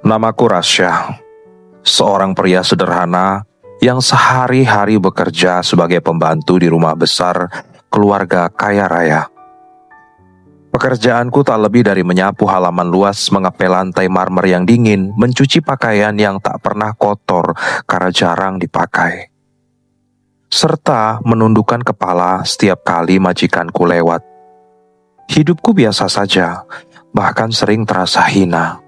Namaku Rasya, seorang pria sederhana yang sehari-hari bekerja sebagai pembantu di rumah besar keluarga kaya raya. Pekerjaanku tak lebih dari menyapu halaman luas, mengepel lantai marmer yang dingin, mencuci pakaian yang tak pernah kotor karena jarang dipakai, serta menundukkan kepala setiap kali majikanku lewat. Hidupku biasa saja, bahkan sering terasa hina.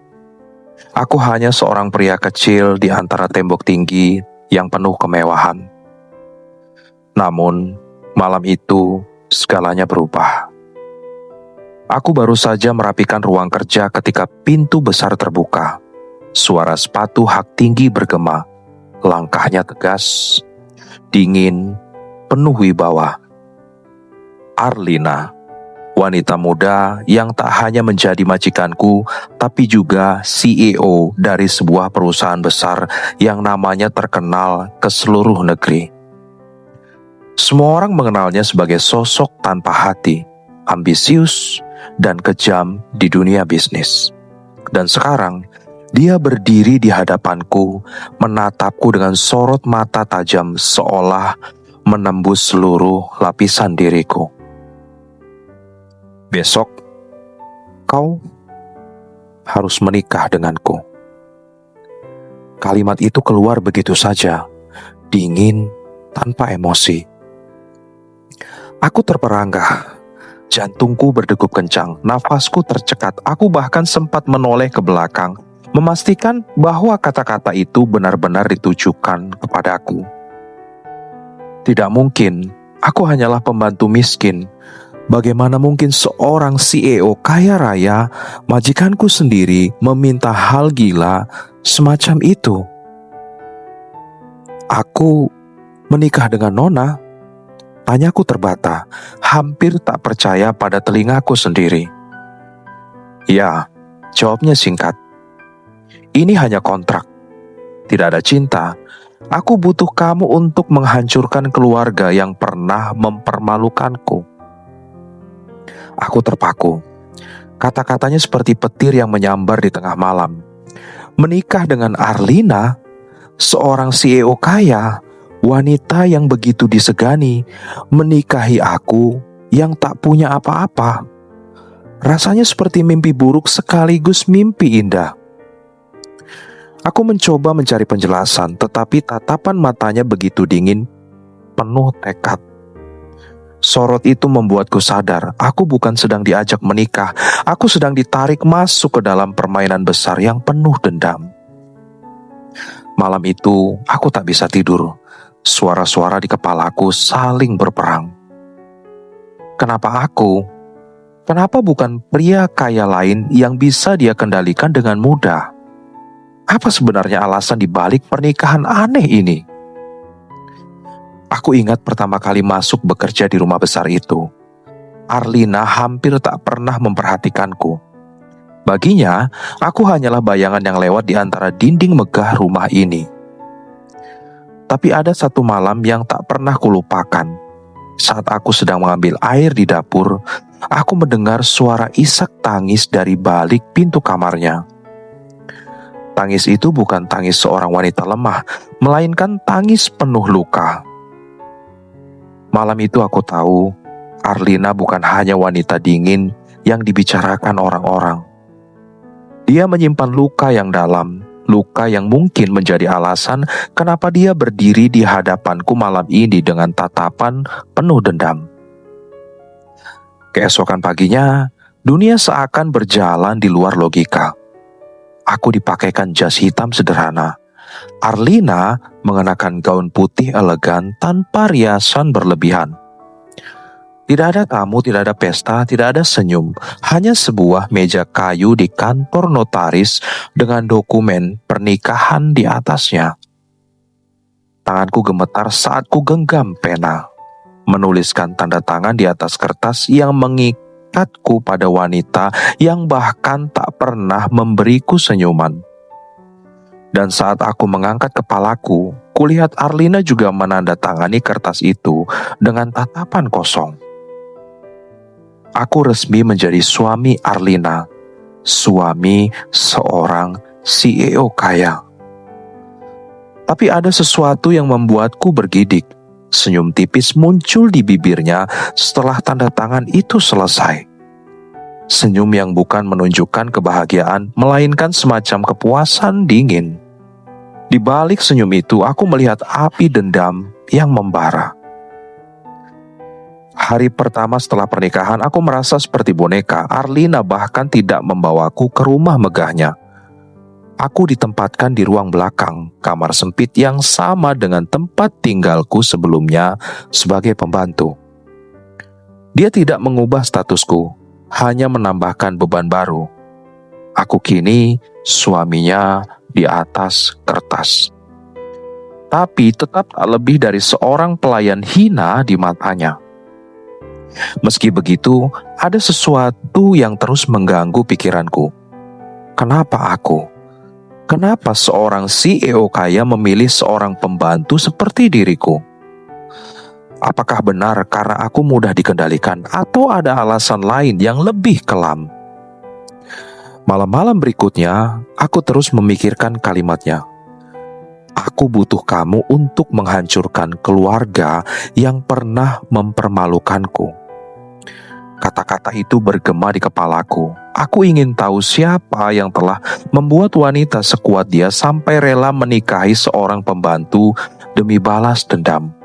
Aku hanya seorang pria kecil di antara tembok tinggi yang penuh kemewahan. Namun, malam itu segalanya berubah. Aku baru saja merapikan ruang kerja ketika pintu besar terbuka. Suara sepatu hak tinggi bergema. Langkahnya tegas, dingin, penuh wibawa. Arlina, wanita muda yang tak hanya menjadi majikanku, tapi juga CEO dari sebuah perusahaan besar yang namanya terkenal ke seluruh negeri. Semua orang mengenalnya sebagai sosok tanpa hati, ambisius, dan kejam di dunia bisnis. Dan sekarang, dia berdiri di hadapanku, menatapku dengan sorot mata tajam seolah menembus seluruh lapisan diriku. Besok, kau harus menikah denganku. Kalimat itu keluar begitu saja, dingin, tanpa emosi. Aku terperangkah, jantungku berdegup kencang, nafasku tercekat. Aku bahkan sempat menoleh ke belakang, memastikan bahwa kata-kata itu benar-benar ditujukan kepadaku. Tidak mungkin, aku hanyalah pembantu miskin. Bagaimana mungkin seorang CEO kaya raya, majikanku sendiri, meminta hal gila semacam itu? Aku menikah dengan Nona? Tanyaku terbata, hampir tak percaya pada telingaku sendiri. Ya, jawabnya singkat. Ini hanya kontrak, tidak ada cinta. Aku butuh kamu untuk menghancurkan keluarga yang pernah mempermalukanku. Aku terpaku. Kata-katanya seperti petir yang menyambar di tengah malam. Menikah dengan Arlina, seorang CEO kaya, wanita yang begitu disegani, menikahi aku yang tak punya apa-apa. Rasanya seperti mimpi buruk sekaligus mimpi indah. Aku mencoba mencari penjelasan, tetapi tatapan matanya begitu dingin, penuh tekad. Sorot itu membuatku sadar, aku bukan sedang diajak menikah, aku sedang ditarik masuk ke dalam permainan besar yang penuh dendam. Malam itu, aku tak bisa tidur. Suara-suara di kepalaku saling berperang. Kenapa aku? Kenapa bukan pria kaya lain yang bisa dia kendalikan dengan mudah? Apa sebenarnya alasan dibalik pernikahan aneh ini? Aku ingat pertama kali masuk bekerja di rumah besar itu. Arlina hampir tak pernah memperhatikanku. Baginya, aku hanyalah bayangan yang lewat di antara dinding megah rumah ini. Tapi ada satu malam yang tak pernah kulupakan. Saat aku sedang mengambil air di dapur, aku mendengar suara isak tangis dari balik pintu kamarnya. Tangis itu bukan tangis seorang wanita lemah, melainkan tangis penuh luka. Malam itu aku tahu, Arlina bukan hanya wanita dingin yang dibicarakan orang-orang. Dia menyimpan luka yang dalam, luka yang mungkin menjadi alasan kenapa dia berdiri di hadapanku malam ini dengan tatapan penuh dendam. Keesokan paginya, dunia seakan berjalan di luar logika. Aku dipakaikan jas hitam sederhana. Arlina mengenakan gaun putih elegan tanpa riasan berlebihan. Tidak ada tamu, tidak ada pesta, tidak ada senyum. Hanya sebuah meja kayu di kantor notaris dengan dokumen pernikahan di atasnya. Tanganku gemetar saat ku genggam pena, menuliskan tanda tangan di atas kertas yang mengikatku pada wanita yang bahkan tak pernah memberiku senyuman. Dan saat aku mengangkat kepalaku, kulihat Arlina juga menandatangani kertas itu dengan tatapan kosong. Aku resmi menjadi suami Arlina, suami seorang CEO kaya. Tapi ada sesuatu yang membuatku bergidik. Senyum tipis muncul di bibirnya setelah tanda tangan itu selesai. Senyum yang bukan menunjukkan kebahagiaan, melainkan semacam kepuasan dingin. Di balik senyum itu, aku melihat api dendam yang membara. Hari pertama setelah pernikahan, aku merasa seperti boneka. Arlina bahkan tidak membawaku ke rumah megahnya. Aku ditempatkan di ruang belakang, kamar sempit yang sama dengan tempat tinggalku sebelumnya sebagai pembantu. Dia tidak mengubah statusku, hanya menambahkan beban baru. Aku kini suaminya di atas kertas. Tapi tetap tak lebih dari seorang pelayan hina di matanya. Meski begitu, ada sesuatu yang terus mengganggu pikiranku. Kenapa aku? Kenapa seorang CEO kaya memilih seorang pembantu seperti diriku? Apakah benar karena aku mudah dikendalikan atau ada alasan lain yang lebih kelam? Malam-malam berikutnya, aku terus memikirkan kalimatnya. Aku butuh kamu untuk menghancurkan keluarga yang pernah mempermalukanku. Kata-kata itu bergema di kepalaku. Aku ingin tahu siapa yang telah membuat wanita sekuat dia sampai rela menikahi seorang pembantu demi balas dendam.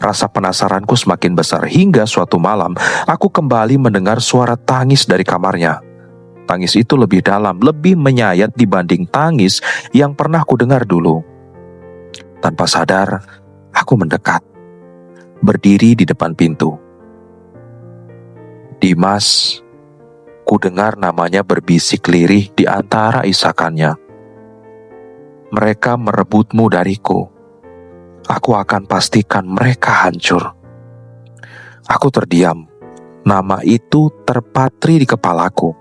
Rasa penasaranku semakin besar hingga suatu malam aku kembali mendengar suara tangis dari kamarnya. Tangis itu lebih dalam, lebih menyayat dibanding tangis yang pernah kudengar dulu. Tanpa sadar, aku mendekat, berdiri di depan pintu. Dimas, ku dengar namanya berbisik lirih di antara isakannya. Mereka merebutmu dariku. Aku akan pastikan mereka hancur. Aku terdiam. Nama itu terpatri di kepalaku.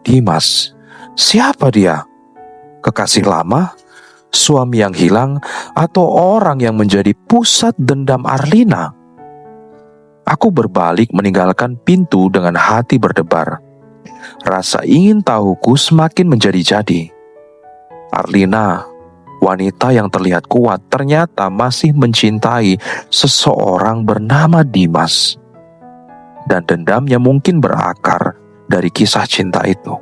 Dimas, siapa dia? Kekasih lama? Suami yang hilang? Atau orang yang menjadi pusat dendam Arlina? Aku berbalik meninggalkan pintu dengan hati berdebar. Rasa ingin tahuku semakin menjadi-jadi. Arlina, wanita yang terlihat kuat, ternyata masih mencintai seseorang bernama Dimas. Dan dendamnya mungkin berakar dari kisah cinta itu.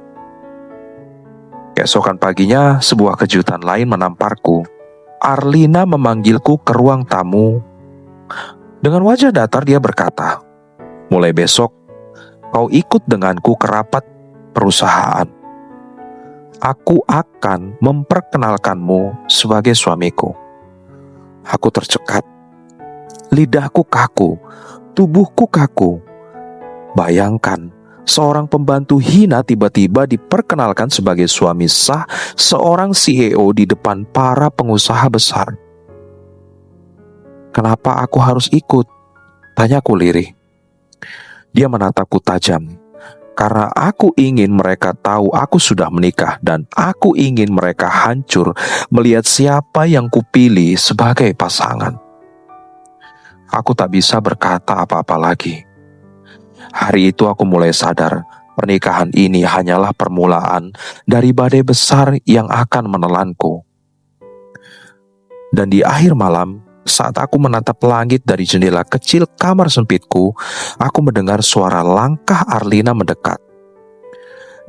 Keesokan paginya, sebuah kejutan lain menamparku. Arlina memanggilku ke ruang tamu. Dengan wajah datar dia berkata, "Mulai besok, kau ikut denganku ke rapat perusahaan. Aku akan memperkenalkanmu sebagai suamiku." Aku tercekat. Lidahku kaku, tubuhku kaku. Bayangkan, seorang pembantu hina tiba-tiba diperkenalkan sebagai suami sah seorang CEO di depan para pengusaha besar. "Kenapa aku harus ikut?" tanyaku lirih. Dia menatapku tajam. "Karena aku ingin mereka tahu aku sudah menikah dan aku ingin mereka hancur melihat siapa yang kupilih sebagai pasangan." Aku tak bisa berkata apa-apa lagi. Hari itu aku mulai sadar pernikahan ini hanyalah permulaan dari badai besar yang akan menelanku. Dan di akhir malam, saat aku menatap langit dari jendela kecil kamar sempitku, aku mendengar suara langkah Arlina mendekat.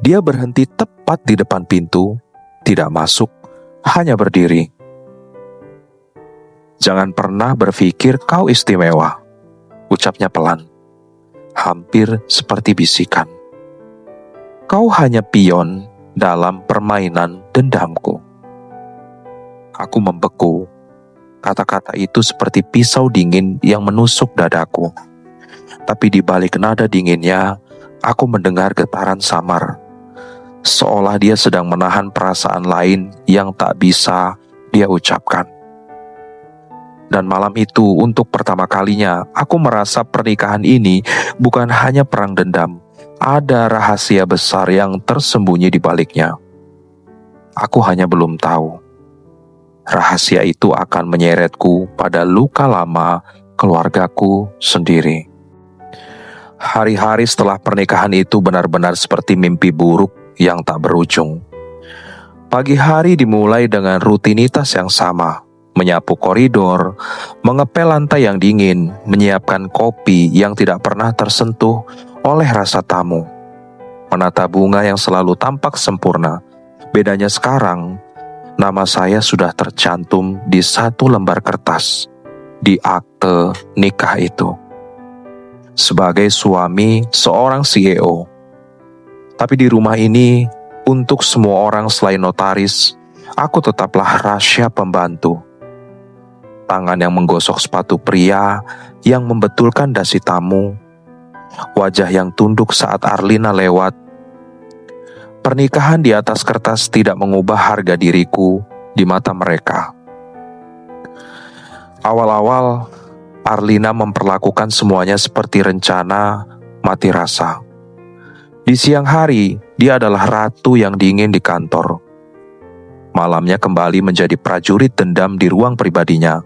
Dia berhenti tepat di depan pintu, tidak masuk, hanya berdiri. "Jangan pernah berpikir kau istimewa," ucapnya pelan, hampir seperti bisikan. "Kau hanya pion dalam permainan dendamku." Aku membeku. Kata-kata itu seperti pisau dingin yang menusuk dadaku. Tapi di balik nada dinginnya, aku mendengar getaran samar. Seolah dia sedang menahan perasaan lain yang tak bisa dia ucapkan. Dan malam itu, untuk pertama kalinya, aku merasa pernikahan ini bukan hanya perang dendam. Ada rahasia besar yang tersembunyi di baliknya. Aku hanya belum tahu. Rahasia itu akan menyeretku pada luka lama keluargaku sendiri. Hari-hari setelah pernikahan itu benar-benar seperti mimpi buruk yang tak berujung. Pagi hari dimulai dengan rutinitas yang sama. Menyapu koridor, mengepel lantai yang dingin, menyiapkan kopi yang tidak pernah tersentuh oleh rasa tamu. Menata bunga yang selalu tampak sempurna. Bedanya sekarang, nama saya sudah tercantum di satu lembar kertas di akte nikah itu. Sebagai suami seorang CEO. Tapi di rumah ini, untuk semua orang selain notaris, aku tetaplah Rasya pembantu. Tangan yang menggosok sepatu pria, yang membetulkan dasi tamu, wajah yang tunduk saat Arlina lewat. Pernikahan di atas kertas tidak mengubah harga diriku di mata mereka. Awal-awal, Arlina memperlakukan semuanya seperti rencana mati rasa. Di siang hari, dia adalah ratu yang dingin di kantor. Malamnya kembali menjadi prajurit dendam di ruang pribadinya.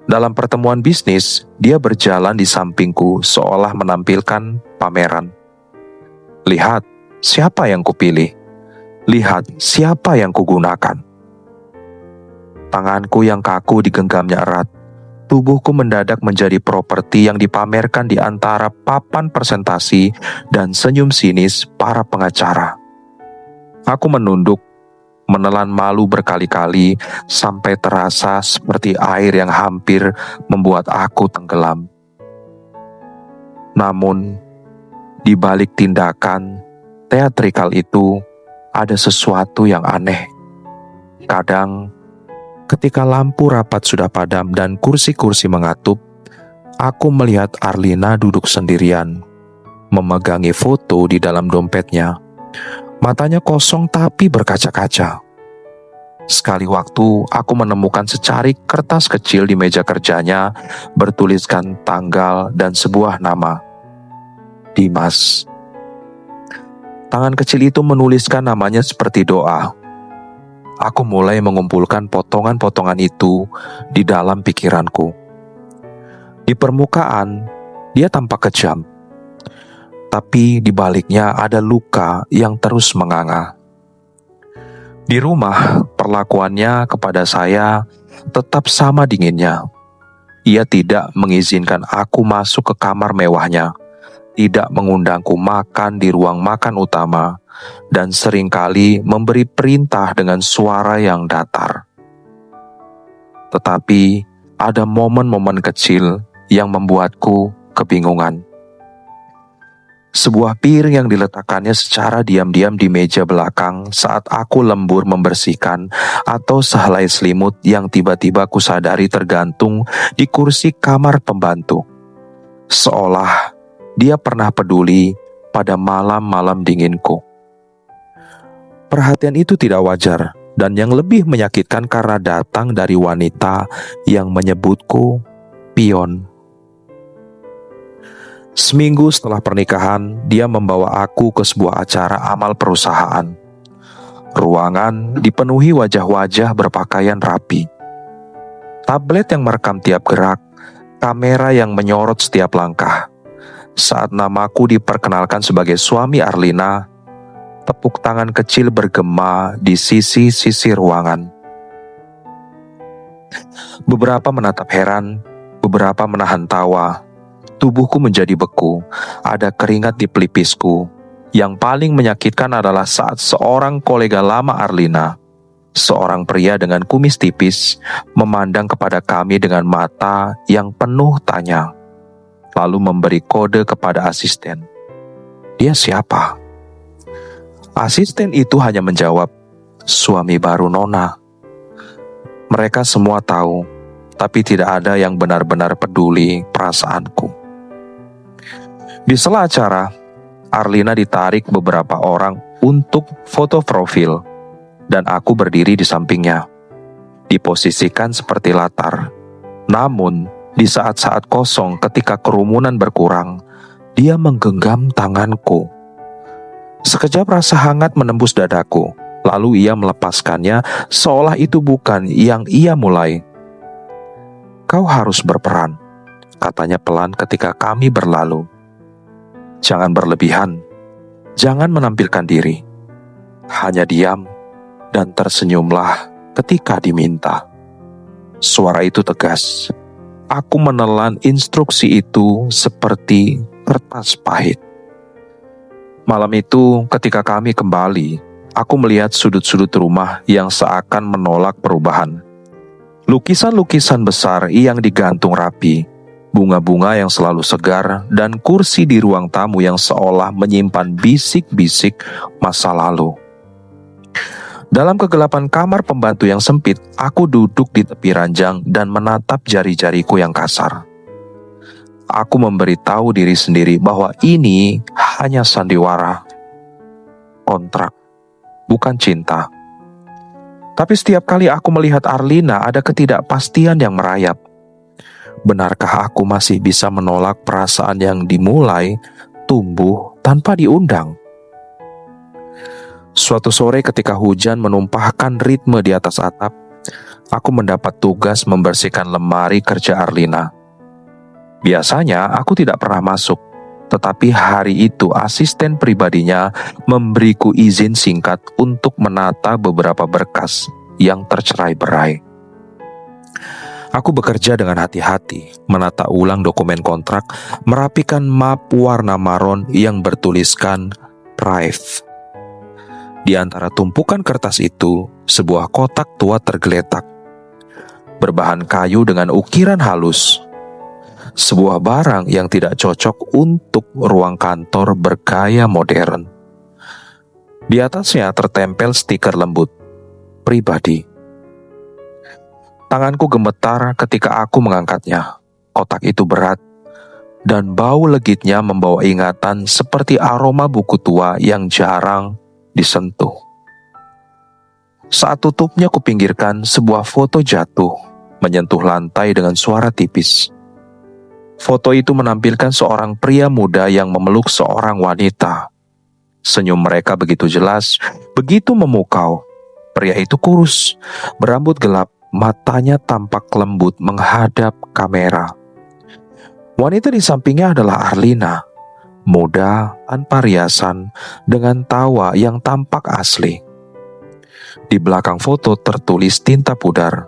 Dalam pertemuan bisnis, dia berjalan di sampingku seolah menampilkan pameran. Lihat siapa yang kupilih. Lihat siapa yang kugunakan. Tanganku yang kaku digenggamnya erat. Tubuhku mendadak menjadi properti yang dipamerkan di antara papan presentasi dan senyum sinis para pengacara. Aku menunduk, menelan malu berkali-kali sampai terasa seperti air yang hampir membuat aku tenggelam. Namun, di balik tindakan teatrikal itu ada sesuatu yang aneh. Kadang, ketika lampu rapat sudah padam dan kursi-kursi mengatup, aku melihat Arlina duduk sendirian, memegangi foto di dalam dompetnya. Matanya kosong tapi berkaca-kaca. Sekali waktu, aku menemukan secarik kertas kecil di meja kerjanya, bertuliskan tanggal dan sebuah nama. Dimas. Tangan kecil itu menuliskan namanya seperti doa. Aku mulai mengumpulkan potongan-potongan itu di dalam pikiranku. Di permukaan, dia tampak kejam. Tapi di baliknya ada luka yang terus menganga. Di rumah, perlakuannya kepada saya tetap sama dinginnya. Ia tidak mengizinkan aku masuk ke kamar mewahnya, tidak mengundangku makan di ruang makan utama, dan seringkali memberi perintah dengan suara yang datar. Tetapi ada momen-momen kecil yang membuatku kebingungan. Sebuah piring yang diletakkannya secara diam-diam di meja belakang saat aku lembur membersihkan, atau sehelai selimut yang tiba-tiba kusadari tergantung di kursi kamar pembantu. Seolah dia pernah peduli pada malam-malam dinginku. Perhatian itu tidak wajar dan yang lebih menyakitkan karena datang dari wanita yang menyebutku pion. Seminggu setelah pernikahan, dia membawa aku ke sebuah acara amal perusahaan. Ruangan dipenuhi wajah-wajah berpakaian rapi. Tablet yang merekam tiap gerak, kamera yang menyorot setiap langkah. Saat namaku diperkenalkan sebagai suami Arlina, tepuk tangan kecil bergema di sisi-sisi ruangan. Beberapa menatap heran, beberapa menahan tawa. Tubuhku menjadi beku, ada keringat di pelipisku. Yang paling menyakitkan adalah saat seorang kolega lama Arlina, seorang pria dengan kumis tipis, memandang kepada kami dengan mata yang penuh tanya, lalu memberi kode kepada asisten. Dia siapa? Asisten itu hanya menjawab, suami baru Nona. Mereka semua tahu, tapi tidak ada yang benar-benar peduli perasaanku. Di sela acara, Arlina ditarik beberapa orang untuk foto profil, dan aku berdiri di sampingnya. Diposisikan seperti latar. Namun, di saat-saat kosong ketika kerumunan berkurang, dia menggenggam tanganku. Sekejap rasa hangat menembus dadaku, lalu ia melepaskannya seolah itu bukan yang ia mulai. Kau harus berperan, katanya pelan ketika kami berlalu. Jangan berlebihan, jangan menampilkan diri. Hanya diam dan tersenyumlah ketika diminta. Suara itu tegas. Aku menelan instruksi itu seperti kertas pahit. Malam itu ketika kami kembali, aku melihat sudut-sudut rumah yang seakan menolak perubahan. Lukisan-lukisan besar yang digantung rapi, bunga-bunga yang selalu segar, dan kursi di ruang tamu yang seolah menyimpan bisik-bisik masa lalu. Dalam kegelapan kamar pembantu yang sempit, aku duduk di tepi ranjang dan menatap jari-jariku yang kasar. Aku memberitahu diri sendiri bahwa ini hanya sandiwara, kontrak, bukan cinta. Tapi setiap kali aku melihat Arlina, ada ketidakpastian yang merayap. Benarkah aku masih bisa menolak perasaan yang dimulai tumbuh tanpa diundang? Suatu sore ketika hujan menumpahkan ritme di atas atap, aku mendapat tugas membersihkan lemari kerja Arlina. Biasanya aku tidak pernah masuk, tetapi hari itu asisten pribadinya memberiku izin singkat untuk menata beberapa berkas yang tercerai-berai. Aku bekerja dengan hati-hati, menata ulang dokumen kontrak, merapikan map warna maron yang bertuliskan Prive. Di antara tumpukan kertas itu, sebuah kotak tua tergeletak, berbahan kayu dengan ukiran halus. Sebuah barang yang tidak cocok untuk ruang kantor bergaya modern. Di atasnya tertempel stiker lembut, pribadi. Tanganku gemetar ketika aku mengangkatnya. Kotak itu berat, dan bau legitnya membawa ingatan seperti aroma buku tua yang jarang disentuh. Saat tutupnya kupinggirkan, sebuah foto jatuh, menyentuh lantai dengan suara tipis. Foto itu menampilkan seorang pria muda yang memeluk seorang wanita. Senyum mereka begitu jelas, begitu memukau. Pria itu kurus, berambut gelap, matanya tampak lembut menghadap kamera. Wanita di sampingnya adalah Arlina, muda, tanpa riasan, dengan tawa yang tampak asli. Di belakang foto tertulis tinta pudar,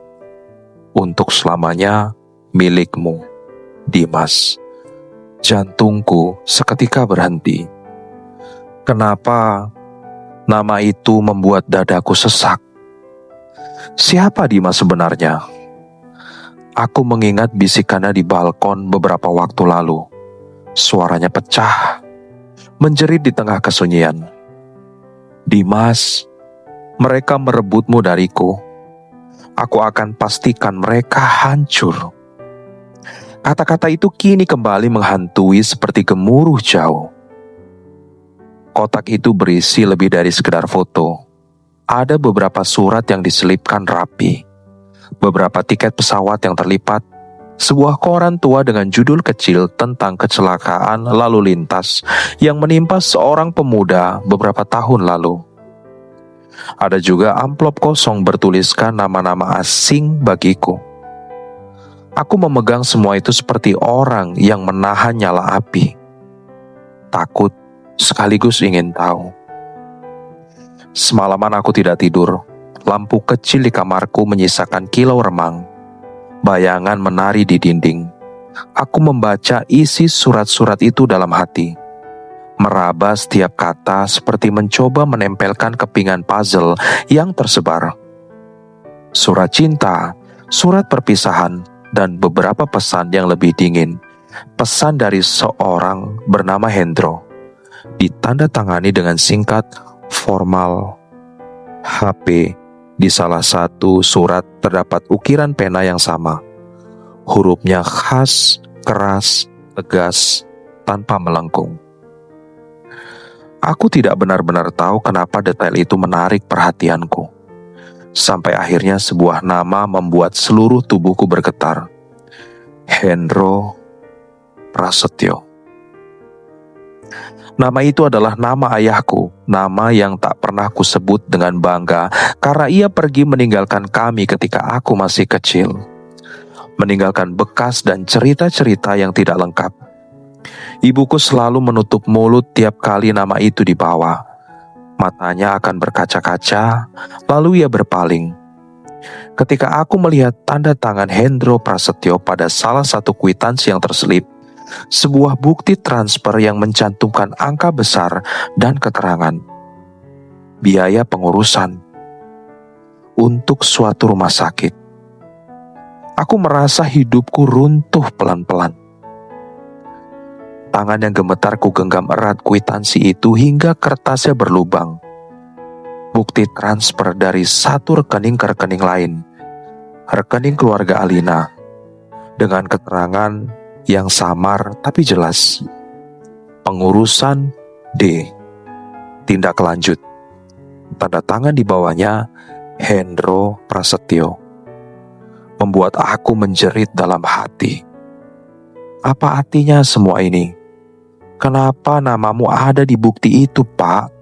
"Untuk selamanya milikmu, Dimas." Jantungku seketika berhenti. Kenapa nama itu membuat dadaku sesak? Siapa Dimas sebenarnya? Aku mengingat bisikannya di balkon beberapa waktu lalu. Suaranya pecah, menjerit di tengah kesunyian. "Dimas, mereka merebutmu dariku. Aku akan pastikan mereka hancur." Kata-kata itu kini kembali menghantui seperti gemuruh jauh. Kotak itu berisi lebih dari sekedar foto. Ada beberapa surat yang diselipkan rapi, beberapa tiket pesawat yang terlipat, sebuah koran tua dengan judul kecil tentang kecelakaan lalu lintas yang menimpa seorang pemuda beberapa tahun lalu. Ada juga amplop kosong bertuliskan nama-nama asing bagiku. Aku memegang semua itu seperti orang yang menahan nyala api. Takut sekaligus ingin tahu. Semalaman aku tidak tidur. Lampu kecil di kamarku menyisakan kilau remang. Bayangan menari di dinding. Aku membaca isi surat-surat itu dalam hati. Meraba setiap kata seperti mencoba menempelkan kepingan puzzle yang tersebar. Surat cinta, surat perpisahan, dan beberapa pesan yang lebih dingin. Pesan dari seorang bernama Hendro. Ditandatangani dengan singkat, formal, HP. Di salah satu surat terdapat ukiran pena yang sama. Hurufnya khas, keras, tegas, tanpa melengkung. Aku tidak benar-benar tahu kenapa detail itu menarik perhatianku. Sampai akhirnya sebuah nama membuat seluruh tubuhku bergetar. Hendro Prasetyo. Nama itu adalah nama ayahku, nama yang tak pernah kusebut dengan bangga karena ia pergi meninggalkan kami ketika aku masih kecil. Meninggalkan bekas dan cerita-cerita yang tidak lengkap. Ibuku selalu menutup mulut tiap kali nama itu dibawa. Matanya akan berkaca-kaca, lalu ia berpaling. Ketika aku melihat tanda tangan Hendro Prasetyo pada salah satu kwitansi yang terselip, sebuah bukti transfer yang mencantumkan angka besar dan keterangan biaya pengurusan untuk suatu rumah sakit. Aku merasa hidupku runtuh pelan-pelan. Tangan yang gemetar ku genggam erat kwitansi itu hingga kertasnya berlubang. Bukti transfer dari satu rekening ke rekening lain, rekening keluarga Alina, dengan keterangan yang samar tapi jelas. Pengurusan D. Tindak lanjut. Tanda tangan di bawahnya Hendro Prasetyo. Membuat aku menjerit dalam hati. Apa artinya semua ini? Kenapa namamu ada di bukti itu, Pak?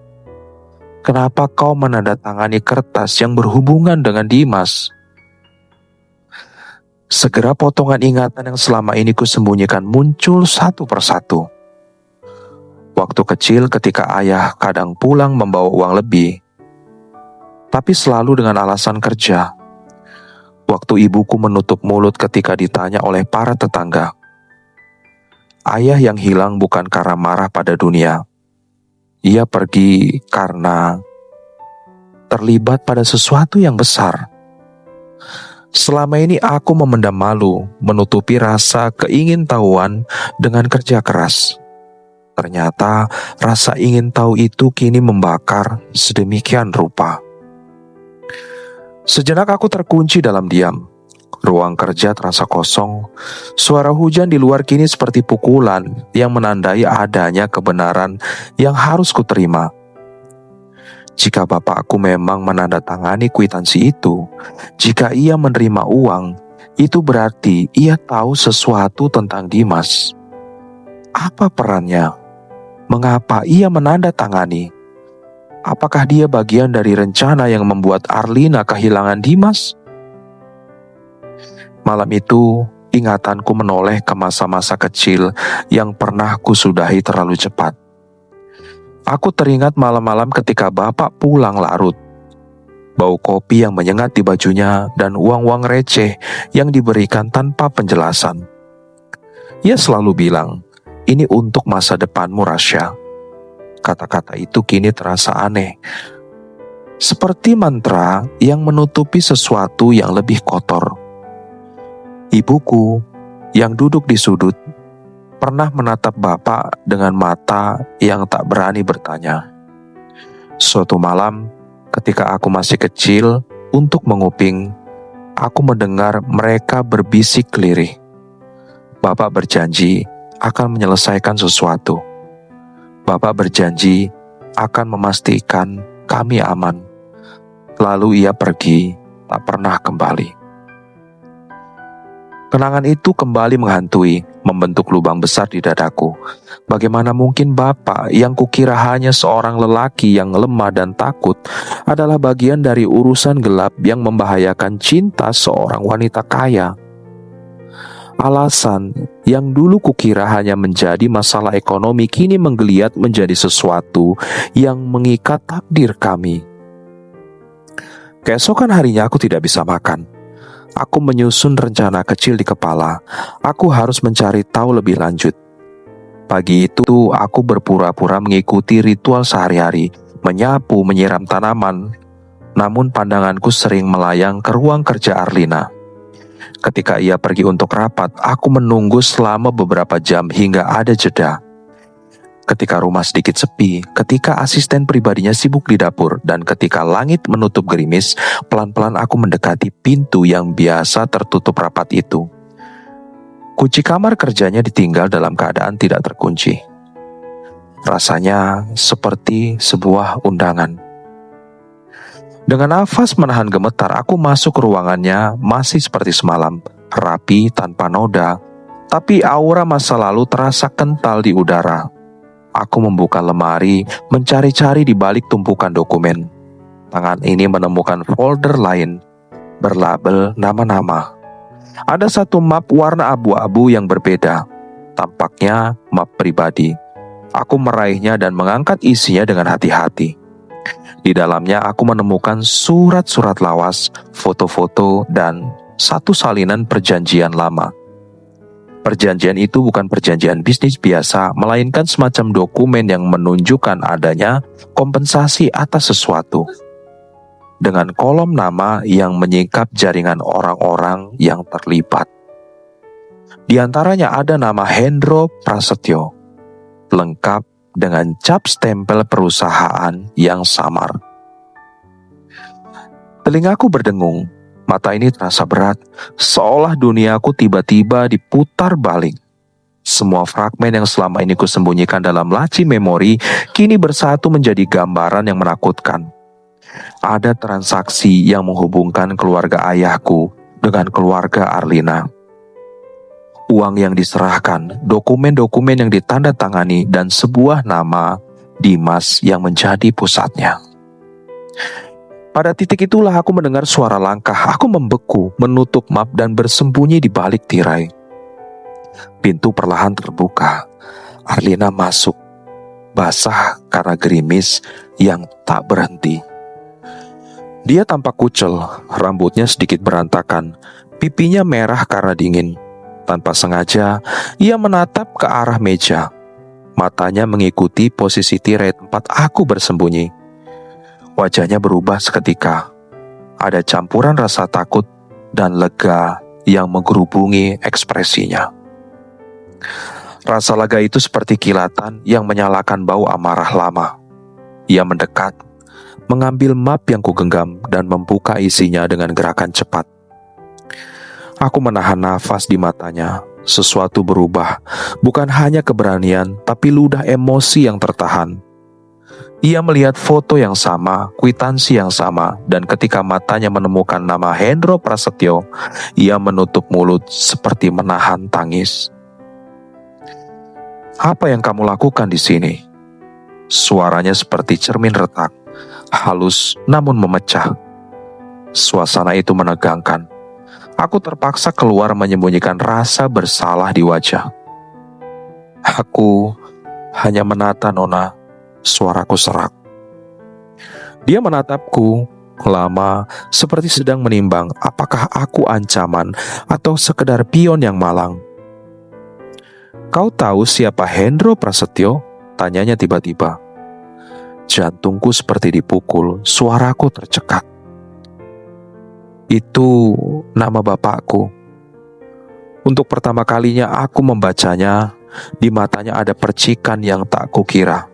Kenapa kau menandatangani kertas yang berhubungan dengan Dimas? Segera potongan ingatan yang selama ini kusembunyikan muncul satu persatu. Waktu kecil ketika ayah kadang pulang membawa uang lebih, tapi selalu dengan alasan kerja. Waktu ibuku menutup mulut ketika ditanya oleh para tetangga. Ayah yang hilang bukan karena marah pada dunia. Ia pergi karena terlibat pada sesuatu yang besar. Selama ini aku memendam malu, menutupi rasa keingintahuan dengan kerja keras. Ternyata rasa ingin tahu itu kini membakar sedemikian rupa. Sejenak aku terkunci dalam diam. Ruang kerja terasa kosong. Suara hujan di luar kini seperti pukulan yang menandai adanya kebenaran yang harus kuterima. Jika bapakku memang menandatangani kwitansi itu, jika ia menerima uang, itu berarti ia tahu sesuatu tentang Dimas. Apa perannya? Mengapa ia menandatangani? Apakah dia bagian dari rencana yang membuat Arlina kehilangan Dimas? Malam itu, ingatanku menoleh ke masa-masa kecil yang pernah kusudahi terlalu cepat. Aku teringat malam-malam ketika bapak pulang larut. Bau kopi yang menyengat di bajunya dan uang-uang receh yang diberikan tanpa penjelasan. Ia selalu bilang, "Ini untuk masa depanmu, Rasya." Kata-kata itu kini terasa aneh. Seperti mantra yang menutupi sesuatu yang lebih kotor. Ibuku yang duduk di sudut pernah menatap bapak dengan mata yang tak berani bertanya. Suatu malam, ketika aku masih kecil untuk menguping, aku mendengar mereka berbisik lirih. Bapak berjanji akan menyelesaikan sesuatu. Bapak berjanji akan memastikan kami aman. Lalu ia pergi, tak pernah kembali. Kenangan itu kembali menghantui, membentuk lubang besar di dadaku. Bagaimana mungkin bapak yang kukira hanya seorang lelaki yang lemah dan takut adalah bagian dari urusan gelap yang membahayakan cinta seorang wanita kaya. Alasan yang dulu kukira hanya menjadi masalah ekonomi kini menggeliat menjadi sesuatu yang mengikat takdir kami. Keesokan harinya aku tidak bisa makan. Aku menyusun rencana kecil di kepala. Aku harus mencari tahu lebih lanjut. Pagi itu aku berpura-pura mengikuti ritual sehari-hari, menyapu, menyiram tanaman. Namun pandanganku sering melayang ke ruang kerja Arlina. Ketika ia pergi untuk rapat, aku menunggu selama beberapa jam hingga ada jeda. Ketika rumah sedikit sepi, ketika asisten pribadinya sibuk di dapur, dan ketika langit menutup gerimis, pelan-pelan aku mendekati pintu yang biasa tertutup rapat itu. Kunci kamar kerjanya ditinggal dalam keadaan tidak terkunci. Rasanya seperti sebuah undangan. Dengan nafas menahan gemetar, aku masuk ke ruangannya masih seperti semalam, rapi tanpa noda, tapi aura masa lalu terasa kental di udara. Aku membuka lemari, mencari-cari di balik tumpukan dokumen. Tangan ini menemukan folder lain, berlabel nama-nama. Ada satu map warna abu-abu yang berbeda, tampaknya map pribadi. Aku meraihnya dan mengangkat isinya dengan hati-hati. Di dalamnya aku menemukan surat-surat lawas, foto-foto, dan satu salinan perjanjian lama. Perjanjian itu bukan perjanjian bisnis biasa, melainkan semacam dokumen yang menunjukkan adanya kompensasi atas sesuatu. Dengan kolom nama yang menyingkap jaringan orang-orang yang terlibat. Di antaranya ada nama Hendro Prasetyo, lengkap dengan cap stempel perusahaan yang samar. Telingaku berdengung, mata ini terasa berat, seolah duniaku tiba-tiba diputar balik. Semua fragmen yang selama ini kusembunyikan dalam laci memori kini bersatu menjadi gambaran yang menakutkan. Ada transaksi yang menghubungkan keluarga ayahku dengan keluarga Arlina. Uang yang diserahkan, dokumen-dokumen yang ditandatangani, dan sebuah nama Dimas yang menjadi pusatnya. Pada titik itulah aku mendengar suara langkah. Aku membeku, menutup map dan bersembunyi di balik tirai. Pintu perlahan terbuka. Arlina masuk, basah karena gerimis yang tak berhenti. Dia tampak kucel, rambutnya sedikit berantakan, pipinya merah karena dingin. Tanpa sengaja, ia menatap ke arah meja. Matanya mengikuti posisi tirai tempat aku bersembunyi. Wajahnya berubah seketika. Ada campuran rasa takut dan lega yang menggerubungi ekspresinya. Rasa lega itu seperti kilatan yang menyalakan bau amarah lama. Ia mendekat, mengambil map yang kugenggam dan membuka isinya dengan gerakan cepat. Aku menahan nafas di matanya. Sesuatu berubah, bukan hanya keberanian, tapi ludah emosi yang tertahan. Ia melihat foto yang sama, kwitansi yang sama, dan ketika matanya menemukan nama Hendro Prasetyo, ia menutup mulut seperti menahan tangis. "Apa yang kamu lakukan di sini?" Suaranya seperti cermin retak, halus namun memecah. Suasana itu menegangkan. Aku terpaksa keluar menyembunyikan rasa bersalah di wajah. "Aku hanya menata, Nona," suaraku serak. Dia menatapku lama, seperti sedang menimbang apakah aku ancaman atau sekedar pion yang malang. "Kau tahu siapa Hendro Prasetyo?" tanyanya tiba-tiba. Jantungku seperti dipukul, suaraku tercekat. "Itu nama bapakku." Untuk pertama kalinya aku membacanya, di matanya ada percikan yang tak kukira.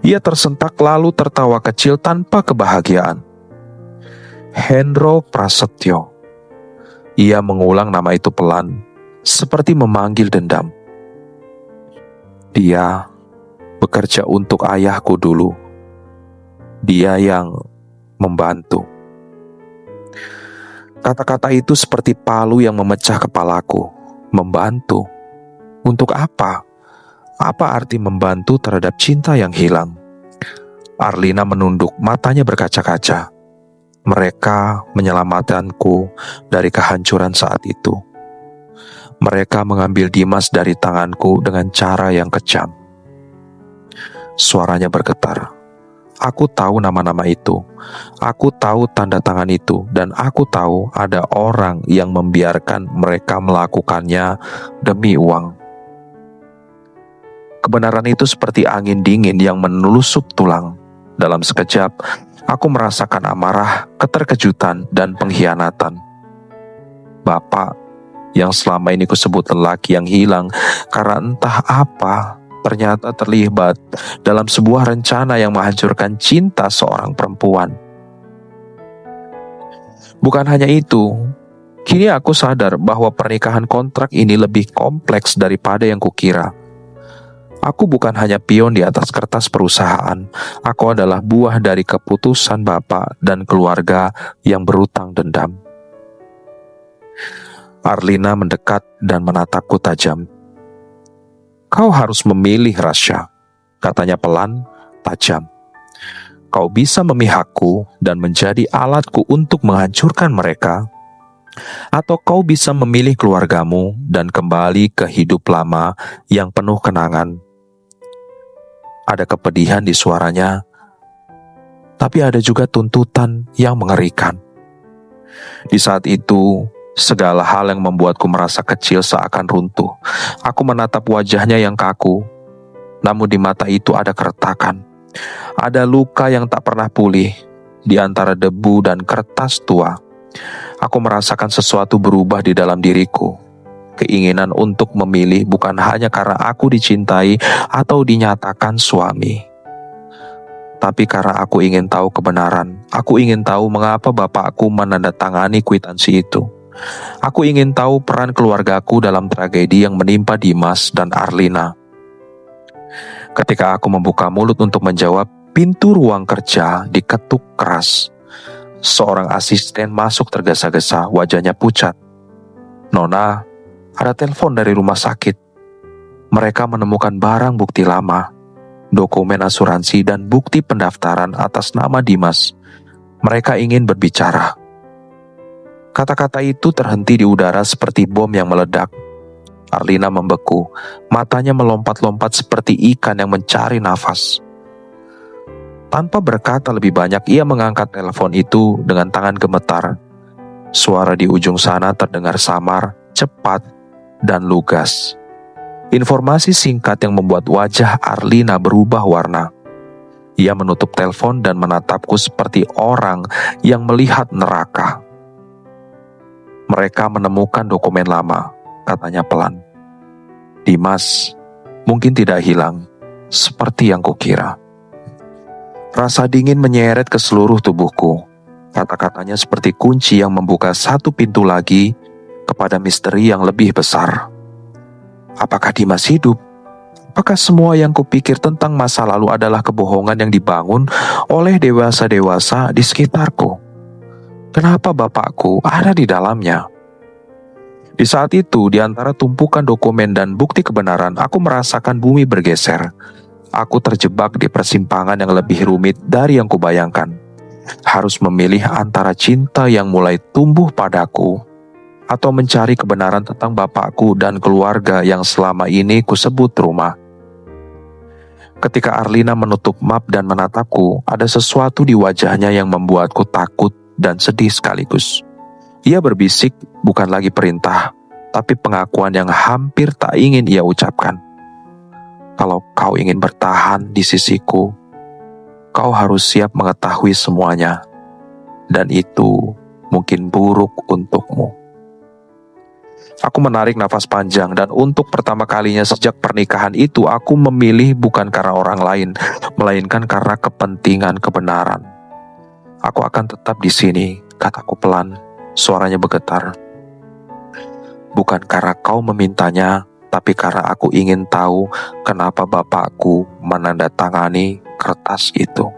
Ia tersentak lalu tertawa kecil tanpa kebahagiaan. "Hendro Prasetyo." Ia mengulang nama itu pelan, seperti memanggil dendam. "Dia bekerja untuk ayahku dulu. Dia yang membantu." Kata-kata itu seperti palu yang memecah kepalaku. Membantu? Untuk apa? Apa arti membantu terhadap cinta yang hilang? Arlina menunduk, matanya berkaca-kaca. Mereka menyelamatkanku dari kehancuran saat itu. Mereka mengambil Dimas dari tanganku dengan cara yang kejam. Suaranya bergetar. Aku tahu nama-nama itu. Aku tahu tanda tangan itu. Dan aku tahu ada orang yang membiarkan mereka melakukannya demi uang. Kebenaran itu seperti angin dingin yang menusuk tulang. Dalam sekejap, aku merasakan amarah, keterkejutan, dan pengkhianatan. Bapak yang selama ini kusebut lelaki yang hilang karena entah apa, ternyata terlibat dalam sebuah rencana yang menghancurkan cinta seorang perempuan. Bukan hanya itu, kini aku sadar bahwa pernikahan kontrak ini lebih kompleks daripada yang kukira. Aku bukan hanya pion di atas kertas perusahaan, aku adalah buah dari keputusan bapak dan keluarga yang berutang dendam. Arlina mendekat dan menatapku tajam. "Kau harus memilih, Rasya," katanya pelan, tajam. "Kau bisa memihakku dan menjadi alatku untuk menghancurkan mereka, atau kau bisa memilih keluargamu dan kembali ke hidup lama yang penuh kenangan." Ada kepedihan di suaranya. tapi ada juga tuntutan yang mengerikan. Di saat itu, segala hal yang membuatku merasa kecil seakan runtuh. Aku menatap wajahnya yang kaku, namun di mata itu ada keretakan. Ada luka yang tak pernah pulih di antara debu dan kertas tua. Aku merasakan sesuatu berubah di dalam diriku. Keinginan untuk memilih bukan hanya karena aku dicintai atau dinyatakan suami, tapi karena aku ingin tahu kebenaran. Aku ingin tahu mengapa bapakku menandatangani kwitansi itu. Aku ingin tahu peran keluargaku dalam tragedi yang menimpa Dimas dan Arlina. Ketika aku membuka mulut untuk menjawab, pintu ruang kerja diketuk keras. Seorang asisten masuk tergesa-gesa, wajahnya pucat. "Nona, ada telepon dari rumah sakit. Mereka menemukan barang bukti lama, dokumen asuransi dan bukti pendaftaran atas nama Dimas. Mereka ingin berbicara." Kata-kata itu terhenti di udara seperti bom yang meledak. Arlina membeku, matanya melompat-lompat seperti ikan yang mencari nafas. Tanpa berkata lebih banyak, ia mengangkat telepon itu dengan tangan gemetar. Suara di ujung sana terdengar samar, cepat, dan lugas. Informasi singkat yang membuat wajah Arlina berubah warna. Ia menutup telepon dan menatapku seperti orang yang melihat neraka. "Mereka menemukan dokumen lama," katanya pelan. "Dimas mungkin tidak hilang seperti yang kukira." Rasa dingin menyeret ke seluruh tubuhku. Kata-katanya seperti kunci yang membuka satu pintu lagi kepada misteri yang lebih besar. Apakah Dimas hidup? Apakah semua yang kupikir tentang masa lalu adalah kebohongan yang dibangun oleh dewasa-dewasa di sekitarku? Kenapa bapakku ada di dalamnya? Di saat itu, di antara tumpukan dokumen dan bukti kebenaran, aku merasakan bumi bergeser. Aku terjebak di persimpangan yang lebih rumit dari yang kubayangkan. Harus memilih antara cinta yang mulai tumbuh padaku atau mencari kebenaran tentang bapakku dan keluarga yang selama ini kusebut rumah. Ketika Arlina menutup map dan menatapku, ada sesuatu di wajahnya yang membuatku takut dan sedih sekaligus. Ia berbisik, bukan lagi perintah, tapi pengakuan yang hampir tak ingin ia ucapkan. "Kalau kau ingin bertahan di sisiku, kau harus siap mengetahui semuanya, dan itu mungkin buruk untukmu." Aku menarik nafas panjang, dan untuk pertama kalinya sejak pernikahan itu, aku memilih bukan karena orang lain, melainkan karena kepentingan kebenaran. "Aku akan tetap di sini," kataku pelan, suaranya bergetar. "Bukan karena kau memintanya, tapi karena aku ingin tahu kenapa bapakku menandatangani kertas itu."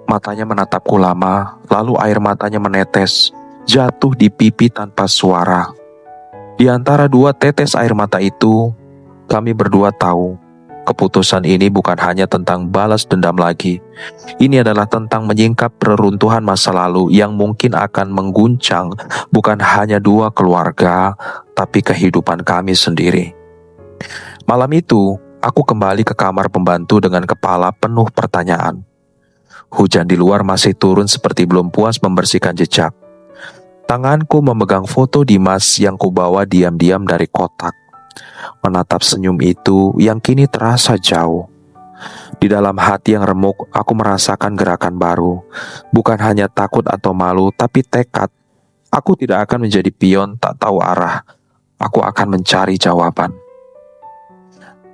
Matanya menatapku lama, lalu air matanya menetes, jatuh di pipi tanpa suara. Di antara dua tetes air mata itu, kami berdua tahu, keputusan ini bukan hanya tentang balas dendam lagi. Ini adalah tentang menyingkap reruntuhan masa lalu yang mungkin akan mengguncang bukan hanya dua keluarga, tapi kehidupan kami sendiri. Malam itu, aku kembali ke kamar pembantu dengan kepala penuh pertanyaan. Hujan di luar masih turun seperti belum puas membersihkan jejak. Tanganku memegang foto Dimas yang kubawa diam-diam dari kotak. Menatap senyum itu yang kini terasa jauh. Di dalam hati yang remuk, aku merasakan gerakan baru. Bukan hanya takut atau malu, tapi tekad. Aku tidak akan menjadi pion tak tahu arah. Aku akan mencari jawaban.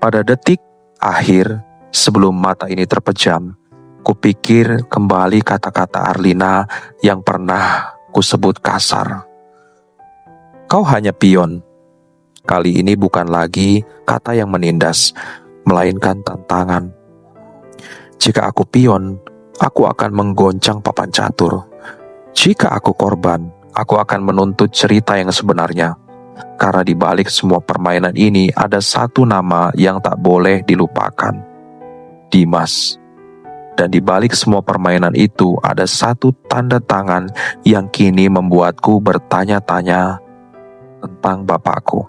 Pada detik akhir, sebelum mata ini terpejam, kupikir kembali kata-kata Arlina yang pernah kusebut kasar. "Kau hanya pion." Kali ini bukan lagi kata yang menindas, melainkan tantangan. Jika aku pion, aku akan menggoncang papan catur. Jika aku korban, aku akan menuntut cerita yang sebenarnya. Karena di balik semua permainan ini ada satu nama yang tak boleh dilupakan. Dimas. Dan di balik semua permainan itu ada satu tanda tangan yang kini membuatku bertanya-tanya tentang bapakku.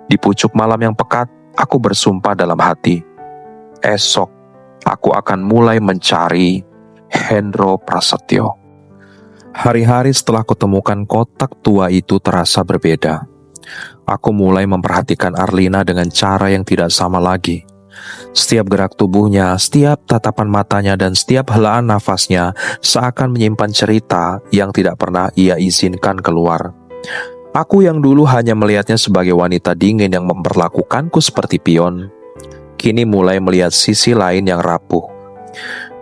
Di pucuk malam yang pekat, aku bersumpah dalam hati, esok aku akan mulai mencari Hendro Prasetyo. Hari-hari setelah kutemukan kotak tua itu terasa berbeda. Aku mulai memperhatikan Arlina dengan cara yang tidak sama lagi. Setiap gerak tubuhnya, setiap tatapan matanya, dan setiap helaan nafasnya seakan menyimpan cerita yang tidak pernah ia izinkan keluar. Aku yang dulu hanya melihatnya sebagai wanita dingin yang memperlakukanku seperti pion, kini mulai melihat sisi lain yang rapuh.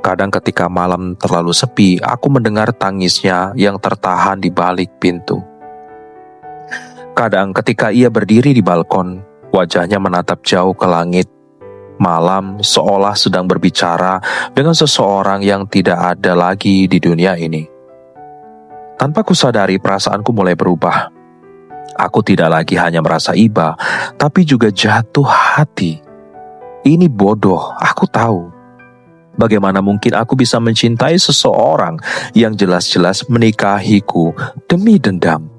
Kadang ketika malam terlalu sepi, aku mendengar tangisnya yang tertahan di balik pintu. Kadang ketika ia berdiri di balkon, wajahnya menatap jauh ke langit. Malam seolah sedang berbicara dengan seseorang yang tidak ada lagi di dunia ini. Tanpa kusadari, perasaanku mulai berubah. Aku tidak lagi hanya merasa iba, tapi juga jatuh hati. Ini bodoh, aku tahu. Bagaimana mungkin aku bisa mencintai seseorang yang jelas-jelas menikahiku demi dendam?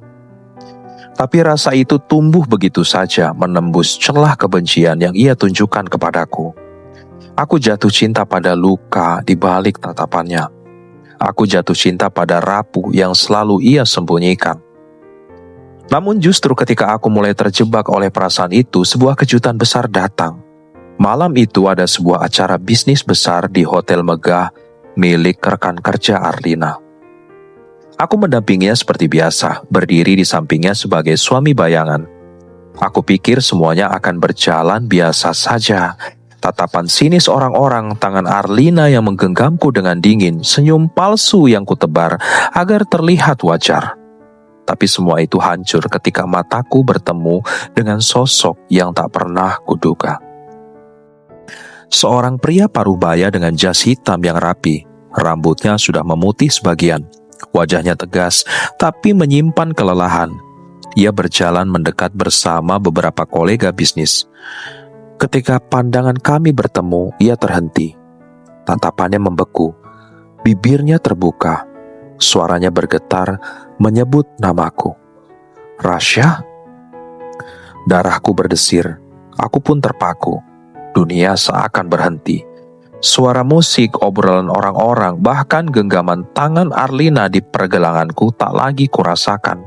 Tapi rasa itu tumbuh begitu saja, menembus celah kebencian yang ia tunjukkan kepadaku. Aku jatuh cinta pada luka di balik tatapannya. Aku jatuh cinta pada rapuh yang selalu ia sembunyikan. Namun justru ketika aku mulai terjebak oleh perasaan itu, sebuah kejutan besar datang. Malam itu ada sebuah acara bisnis besar di hotel megah milik rekan kerja Arlina. Aku mendampinginya seperti biasa, berdiri di sampingnya sebagai suami bayangan. Aku pikir semuanya akan berjalan biasa saja. Tatapan sinis orang-orang, tangan Arlina yang menggenggamku dengan dingin, senyum palsu yang kutebar agar terlihat wajar. Tapi semua itu hancur ketika mataku bertemu dengan sosok yang tak pernah kuduga. Seorang pria parubaya dengan jas hitam yang rapi, rambutnya sudah memutih sebagian, wajahnya tegas tapi menyimpan kelelahan. Ia berjalan mendekat bersama beberapa kolega bisnis. Ketika pandangan kami bertemu, ia terhenti. Tatapannya membeku, bibirnya terbuka, suaranya bergetar menyebut namaku. Rasya? Darahku berdesir, aku pun terpaku. Dunia seakan berhenti. Suara musik, obrolan orang-orang, bahkan genggaman tangan Arlina di pergelanganku tak lagi kurasakan.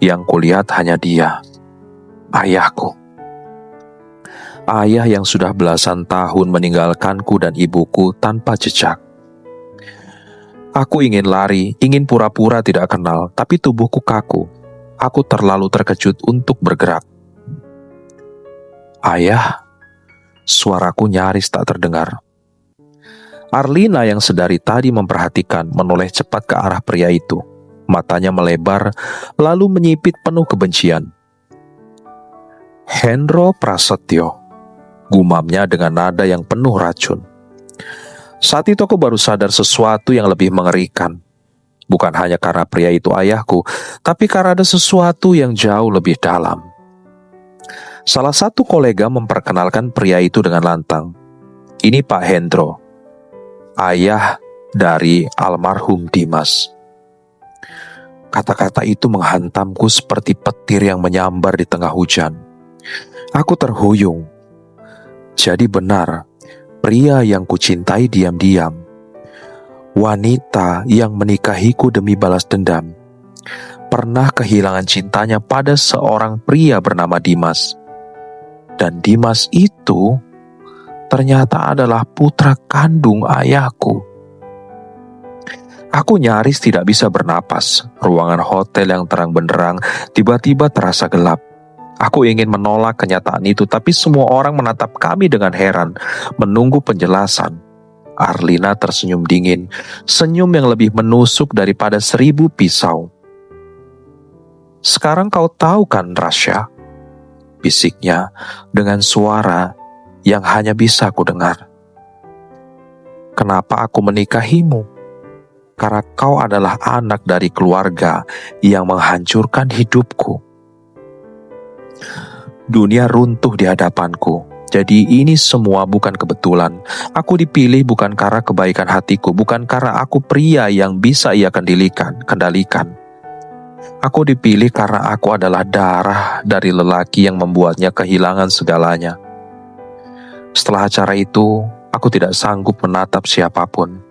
Yang kulihat hanya dia, ayahku. Ayah yang sudah belasan tahun meninggalkanku dan ibuku tanpa jejak. Aku ingin lari, ingin pura-pura tidak kenal, tapi tubuhku kaku. Aku terlalu terkejut untuk bergerak. Ayah, suaraku nyaris tak terdengar. Arlina yang sedari tadi memperhatikan menoleh cepat ke arah pria itu. Matanya melebar, lalu menyipit penuh kebencian. Hendro Prasetyo, gumamnya dengan nada yang penuh racun. Saat itu aku baru sadar sesuatu yang lebih mengerikan. Bukan hanya karena pria itu ayahku, tapi karena ada sesuatu yang jauh lebih dalam. Salah satu kolega memperkenalkan pria itu dengan lantang. Ini Pak Hendro, ayah dari almarhum Dimas. Kata-kata itu menghantamku seperti petir yang menyambar di tengah hujan. Aku terhuyung. Jadi benar, pria yang kucintai diam-diam, wanita yang menikahiku demi balas dendam, pernah kehilangan cintanya pada seorang pria bernama Dimas. Dan Dimas itu ternyata adalah putra kandung ayahku. Aku nyaris tidak bisa bernapas. Ruangan hotel yang terang benderang tiba-tiba terasa gelap. Aku ingin menolak kenyataan itu, tapi semua orang menatap kami dengan heran, menunggu penjelasan. Arlina tersenyum dingin, senyum yang lebih menusuk daripada 1000 pisau. Sekarang kau tahu kan, Rasya? Bisiknya dengan suara yang hanya bisa aku dengar. Kenapa aku menikahimu? Karena kau adalah anak dari keluarga yang menghancurkan hidupku. Dunia runtuh di hadapanku. Jadi ini semua bukan kebetulan. Aku dipilih bukan karena kebaikan hatiku, bukan karena aku pria yang bisa ia kendalikan. Aku dipilih karena aku adalah darah dari lelaki yang membuatnya kehilangan segalanya. Setelah acara itu, Aku tidak sanggup menatap siapapun.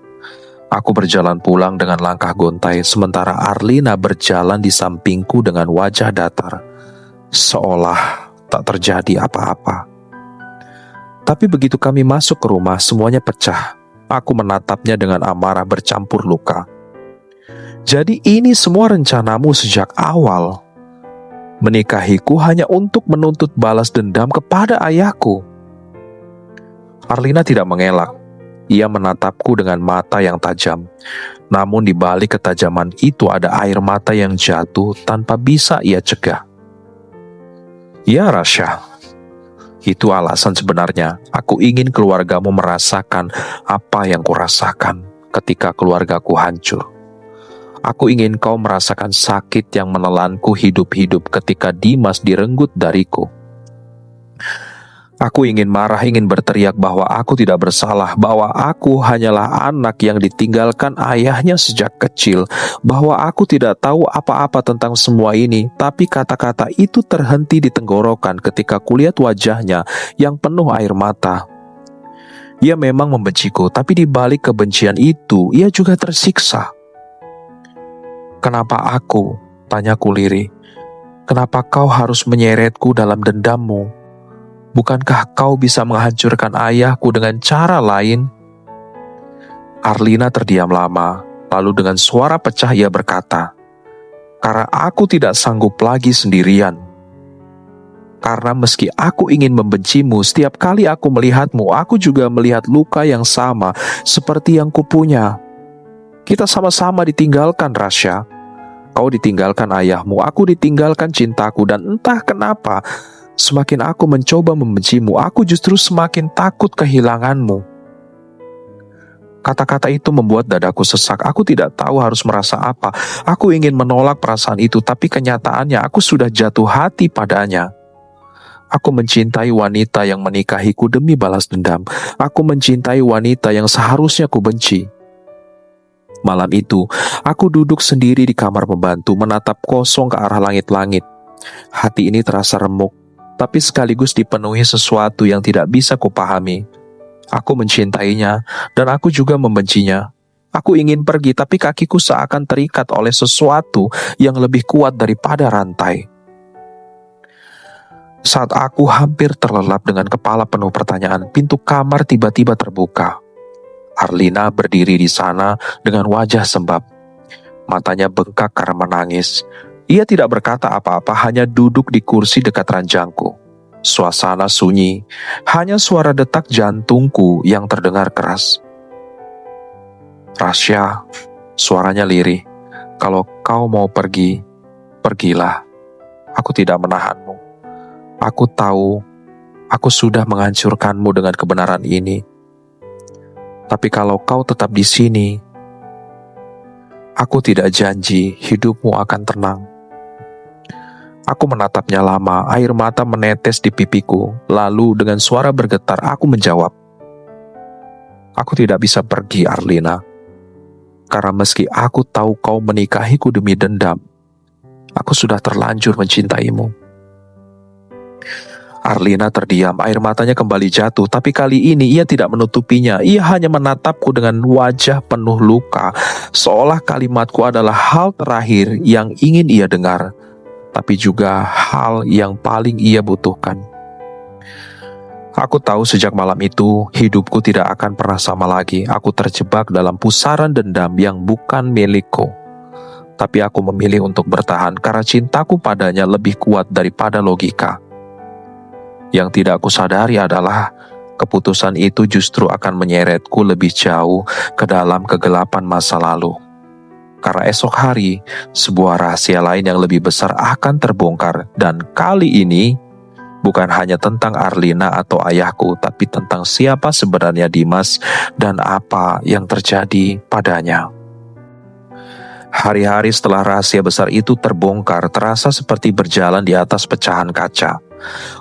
Aku berjalan pulang dengan langkah gontai, sementara Arlina berjalan di sampingku dengan wajah datar, seolah tak terjadi apa-apa. Tapi begitu kami masuk ke rumah, semuanya pecah. Aku menatapnya dengan amarah bercampur luka. Jadi ini semua rencanamu sejak awal. Menikahiku hanya untuk menuntut balas dendam kepada ayahku. Arlina tidak mengelak. Ia menatapku dengan mata yang tajam. Namun di balik ketajaman itu ada air mata yang jatuh tanpa bisa ia cegah. Ya Rasya, itu alasan sebenarnya aku ingin keluargamu merasakan apa yang kurasakan ketika keluargaku hancur. Aku ingin kau merasakan sakit yang menelanku hidup-hidup ketika Dimas direnggut dariku. Aku ingin marah, ingin berteriak bahwa aku tidak bersalah, bahwa aku hanyalah anak yang ditinggalkan ayahnya sejak kecil, bahwa aku tidak tahu apa-apa tentang semua ini. Tapi kata-kata itu terhenti di tenggorokan ketika kulihat wajahnya yang penuh air mata. Ia memang membenciku, tapi di balik kebencian itu, ia juga tersiksa. Kenapa aku? Tanyaku lirih. Kenapa kau harus menyeretku dalam dendammu? Bukankah kau bisa menghancurkan ayahku dengan cara lain? Arlina terdiam lama, lalu dengan suara pecah ia berkata, "Karena aku tidak sanggup lagi sendirian. Karena meski aku ingin membencimu, setiap kali aku melihatmu, aku juga melihat luka yang sama seperti yang kupunya. Kita sama-sama ditinggalkan, Rasya. Kau ditinggalkan ayahmu, aku ditinggalkan cintaku, dan entah kenapa, semakin aku mencoba membencimu, aku justru semakin takut kehilanganmu." Kata-kata itu membuat dadaku sesak. Aku tidak tahu harus merasa apa. Aku ingin menolak perasaan itu, tapi kenyataannya aku sudah jatuh hati padanya. Aku mencintai wanita yang menikahiku demi balas dendam. Aku mencintai wanita yang seharusnya ku benci. Malam itu, aku duduk sendiri di kamar pembantu, menatap kosong ke arah langit-langit. Hati ini terasa remuk, tapi sekaligus dipenuhi sesuatu yang tidak bisa kupahami. Aku mencintainya, dan aku juga membencinya. Aku ingin pergi, tapi kakiku seakan terikat oleh sesuatu yang lebih kuat daripada rantai. Saat aku hampir terlelap dengan kepala penuh pertanyaan, pintu kamar tiba-tiba terbuka. Arlina berdiri di sana dengan wajah sembab. Matanya bengkak karena menangis. Ia tidak berkata apa-apa, hanya duduk di kursi dekat ranjangku. Suasana sunyi, hanya suara detak jantungku yang terdengar keras. "Rasya," suaranya lirih, "kalau kau mau pergi, pergilah. Aku tidak menahanmu. Aku tahu, aku sudah menghancurkanmu dengan kebenaran ini. Tapi kalau kau tetap di sini, aku tidak janji hidupmu akan tenang." Aku menatapnya lama, air mata menetes di pipiku. Lalu dengan suara bergetar aku menjawab, "Aku tidak bisa pergi, Arlina. Karena meski aku tahu kau menikahiku demi dendam, aku sudah terlanjur mencintaimu." Arlina terdiam, air matanya kembali jatuh, tapi kali ini ia tidak menutupinya. Ia hanya menatapku dengan wajah penuh luka, seolah kalimatku adalah hal terakhir yang ingin ia dengar, tapi juga hal yang paling ia butuhkan. Aku tahu sejak malam itu, hidupku tidak akan pernah sama lagi. Aku terjebak dalam pusaran dendam yang bukan milikku. Tapi aku memilih untuk bertahan karena cintaku padanya lebih kuat daripada logika. Yang tidak aku sadari adalah keputusan itu justru akan menyeretku lebih jauh ke dalam kegelapan masa lalu. Karena esok hari, sebuah rahasia lain yang lebih besar akan terbongkar, dan kali ini bukan hanya tentang Arlina atau ayahku, tapi tentang siapa sebenarnya Dimas dan apa yang terjadi padanya. Hari-hari setelah rahasia besar itu terbongkar terasa seperti berjalan di atas pecahan kaca.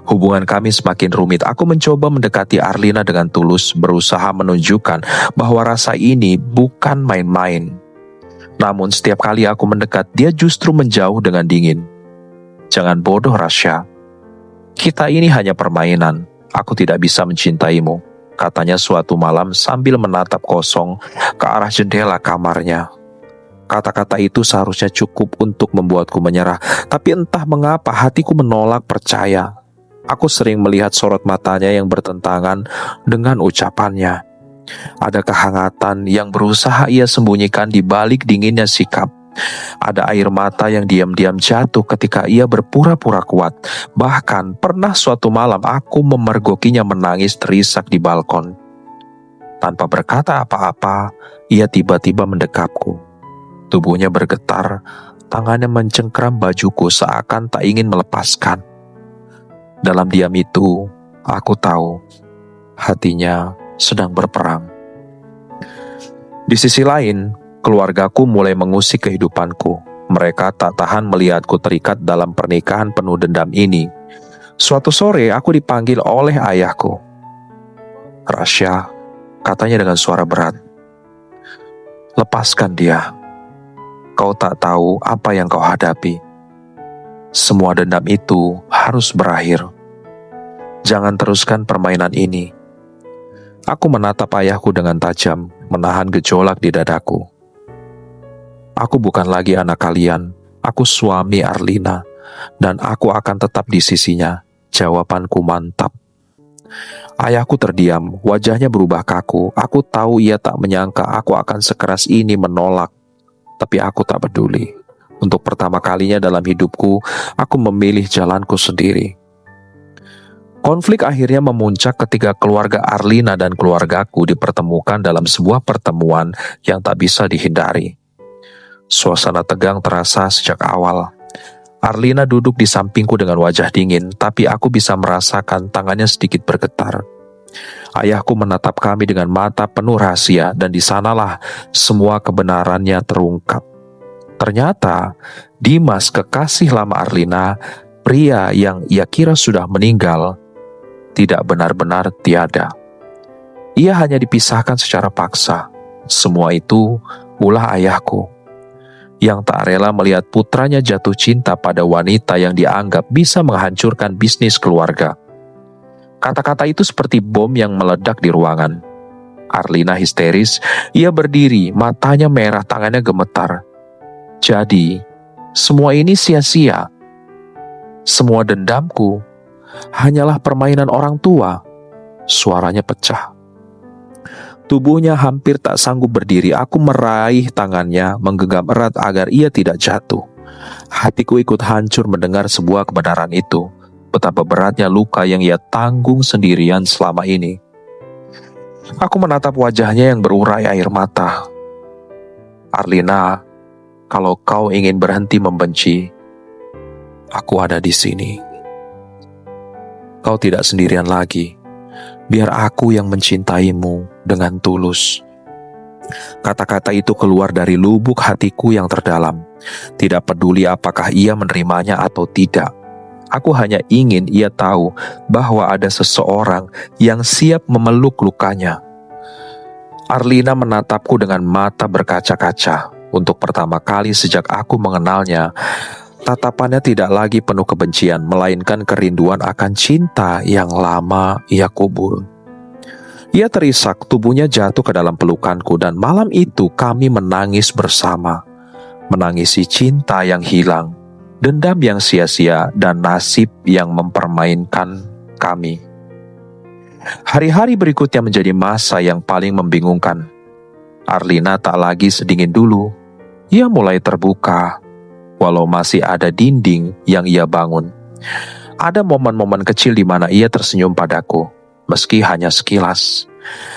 Hubungan kami semakin rumit. Aku mencoba mendekati Arlina dengan tulus, berusaha menunjukkan bahwa rasa ini bukan main-main. Namun setiap kali aku mendekat, dia justru menjauh dengan dingin. "Jangan bodoh, Rasya. Kita ini hanya permainan. Aku tidak bisa mencintaimu. katanya suatu malam sambil menatap kosong ke arah jendela kamarnya. Kata-kata itu seharusnya cukup untuk membuatku menyerah, tapi entah mengapa hatiku menolak percaya. Aku sering melihat sorot matanya yang bertentangan dengan ucapannya. Ada kehangatan yang berusaha ia sembunyikan di balik dinginnya sikap. Ada air mata yang diam-diam jatuh ketika ia berpura-pura kuat. Bahkan pernah suatu malam aku memergokinya menangis terisak di balkon. Tanpa berkata apa-apa, ia tiba-tiba mendekapku. Tubuhnya bergetar, tangannya mencengkram bajuku seakan tak ingin melepaskan. Dalam diam itu, aku tahu hatinya sedang berperang. Di sisi lain, keluargaku mulai mengusik kehidupanku. Mereka tak tahan melihatku terikat dalam pernikahan penuh dendam ini. Suatu sore aku dipanggil oleh ayahku. "Rasya," katanya dengan suara berat, "lepaskan dia. Kau tak tahu apa yang kau hadapi. Semua dendam itu harus berakhir. Jangan teruskan permainan ini." Aku menatap ayahku dengan tajam, menahan gejolak di dadaku. "Aku bukan lagi anak kalian. Aku suami Arlina, dan aku akan tetap di sisinya." Jawabanku mantap. Ayahku terdiam, wajahnya berubah kaku. Aku tahu ia tak menyangka aku akan sekeras ini menolak. Tapi aku tak peduli. Untuk pertama kalinya dalam hidupku, aku memilih jalanku sendiri. Konflik akhirnya memuncak ketika keluarga Arlina dan keluargaku dipertemukan dalam sebuah pertemuan yang tak bisa dihindari. Suasana tegang terasa sejak awal. Arlina duduk di sampingku dengan wajah dingin, tapi aku bisa merasakan tangannya sedikit bergetar. Ayahku menatap kami dengan mata penuh rahasia, dan di sanalah semua kebenarannya terungkap. Ternyata Dimas, kekasih lama Arlina, pria yang ia kira sudah meninggal, tidak benar-benar tiada. Ia hanya dipisahkan secara paksa. Semua itu ulah ayahku, yang tak rela melihat putranya jatuh cinta pada wanita yang dianggap bisa menghancurkan bisnis keluarga. Kata-kata itu seperti bom yang meledak di ruangan. Arlina histeris, ia berdiri, matanya merah, tangannya gemetar. Jadi, semua ini sia-sia. Semua dendamku hanyalah permainan orang tua. Suaranya pecah. Tubuhnya hampir tak sanggup berdiri. Aku meraih tangannya, menggenggam erat agar ia tidak jatuh. Hatiku ikut hancur mendengar sebuah kebenaran itu. Betapa beratnya luka yang ia tanggung sendirian selama ini. Aku menatap wajahnya yang berurai air mata. "Arlina, kalau kau ingin berhenti membenci, aku ada di sini. Kau tidak sendirian lagi. Biar aku yang mencintaimu dengan tulus." Kata-kata itu keluar dari lubuk hatiku yang terdalam. Tidak peduli apakah ia menerimanya atau tidak. Aku hanya ingin ia tahu bahwa ada seseorang yang siap memeluk lukanya. Arlina menatapku dengan mata berkaca-kaca. Untuk pertama kali sejak aku mengenalnya, tatapannya tidak lagi penuh kebencian, melainkan kerinduan akan cinta yang lama ia kubur. Ia terisak, tubuhnya jatuh ke dalam pelukanku, dan malam itu kami menangis bersama. Menangisi cinta yang hilang, dendam yang sia-sia, dan nasib yang mempermainkan kami. Hari-hari berikutnya menjadi masa yang paling membingungkan. Arlina tak lagi sedingin dulu. Ia mulai terbuka, walau masih ada dinding yang ia bangun. Ada momen-momen kecil di mana ia tersenyum padaku, meski hanya sekilas.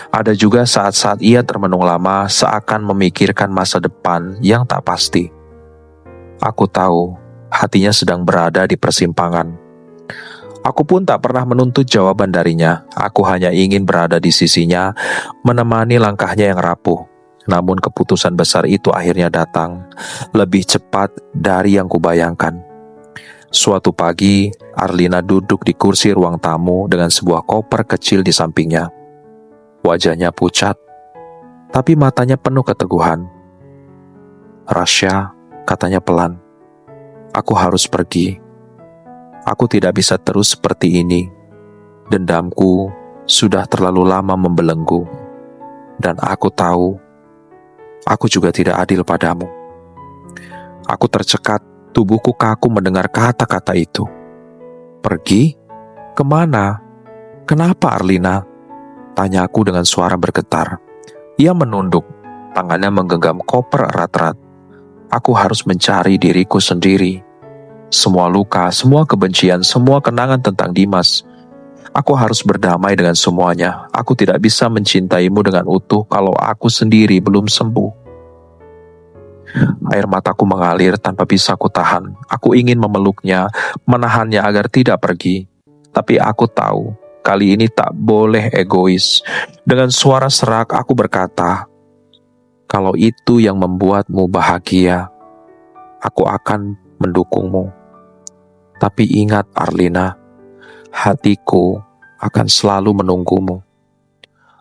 Ada juga saat-saat ia termenung lama, seakan memikirkan masa depan yang tak pasti. Aku tahu hatinya sedang berada di persimpangan. Aku pun tak pernah menuntut jawaban darinya. Aku hanya ingin berada di sisinya, menemani langkahnya yang rapuh. Namun keputusan besar itu akhirnya datang, lebih cepat dari yang kubayangkan. Suatu pagi, Arlina duduk di kursi ruang tamu dengan sebuah koper kecil di sampingnya. Wajahnya pucat, tapi matanya penuh keteguhan. "Rasya," katanya pelan, "aku harus pergi. Aku tidak bisa terus seperti ini. Dendamku sudah terlalu lama membelenggu, dan aku tahu aku juga tidak adil padamu. Aku tercekat, tubuhku kaku mendengar kata-kata itu. Pergi? Kemana? Kenapa, Arlina? Tanyaku dengan suara bergetar. Ia menunduk, tangannya menggenggam koper erat-erat. Aku harus mencari diriku sendiri. Semua luka, semua kebencian, semua kenangan tentang Dimas. Aku harus berdamai dengan semuanya. Aku tidak bisa mencintaimu dengan utuh kalau aku sendiri belum sembuh. Air mataku mengalir tanpa bisa kutahan. Aku ingin memeluknya, menahannya agar tidak pergi. Tapi aku tahu, kali ini tak boleh egois. Dengan suara serak aku berkata, kalau itu yang membuatmu bahagia, aku akan mendukungmu. Tapi ingat, Arlina, hatiku akan selalu menunggumu.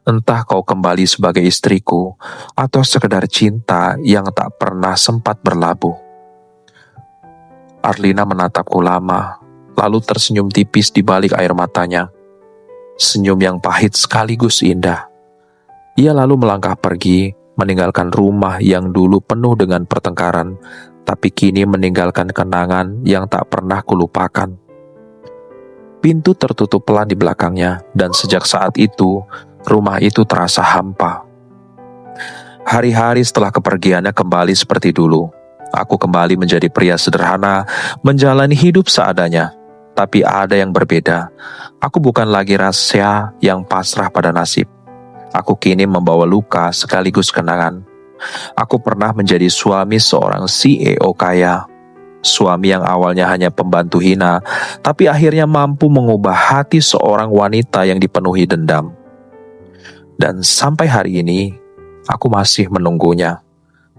Entah kau kembali sebagai istriku atau sekedar cinta yang tak pernah sempat berlabuh. Arlina menatapku lama, lalu tersenyum tipis di balik air matanya. Senyum yang pahit sekaligus indah. Ia lalu melangkah pergi, meninggalkan rumah yang dulu penuh dengan pertengkaran, tapi kini meninggalkan kenangan yang tak pernah kulupakan. Pintu tertutup pelan di belakangnya, dan sejak saat itu, rumah itu terasa hampa. Hari-hari setelah kepergiannya kembali seperti dulu. Aku kembali menjadi pria sederhana, menjalani hidup seadanya. Tapi ada yang berbeda. Aku bukan lagi rahasia yang pasrah pada nasib. Aku kini membawa luka sekaligus kenangan. Aku pernah menjadi suami seorang CEO kaya. Suami yang awalnya hanya pembantu hina, tapi akhirnya mampu mengubah hati seorang wanita yang dipenuhi dendam. Dan sampai hari ini, aku masih menunggunya.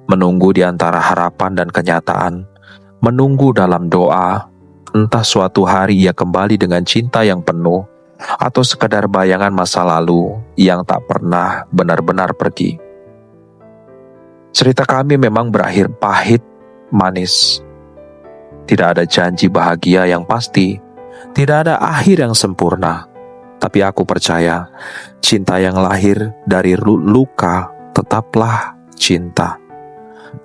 Menunggu di antara harapan dan kenyataan. Menunggu dalam doa, entah suatu hari ia kembali dengan cinta yang penuh, atau sekadar bayangan masa lalu yang tak pernah benar-benar pergi. Cerita kami memang berakhir pahit, manis. Tidak ada janji bahagia yang pasti, tidak ada akhir yang sempurna. Tapi aku percaya, cinta yang lahir dari luka tetaplah cinta.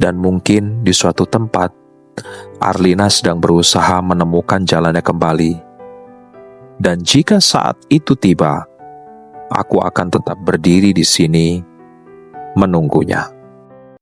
Dan mungkin di suatu tempat, Arlina sedang berusaha menemukan jalannya kembali. Dan jika saat itu tiba, aku akan tetap berdiri di sini menunggunya.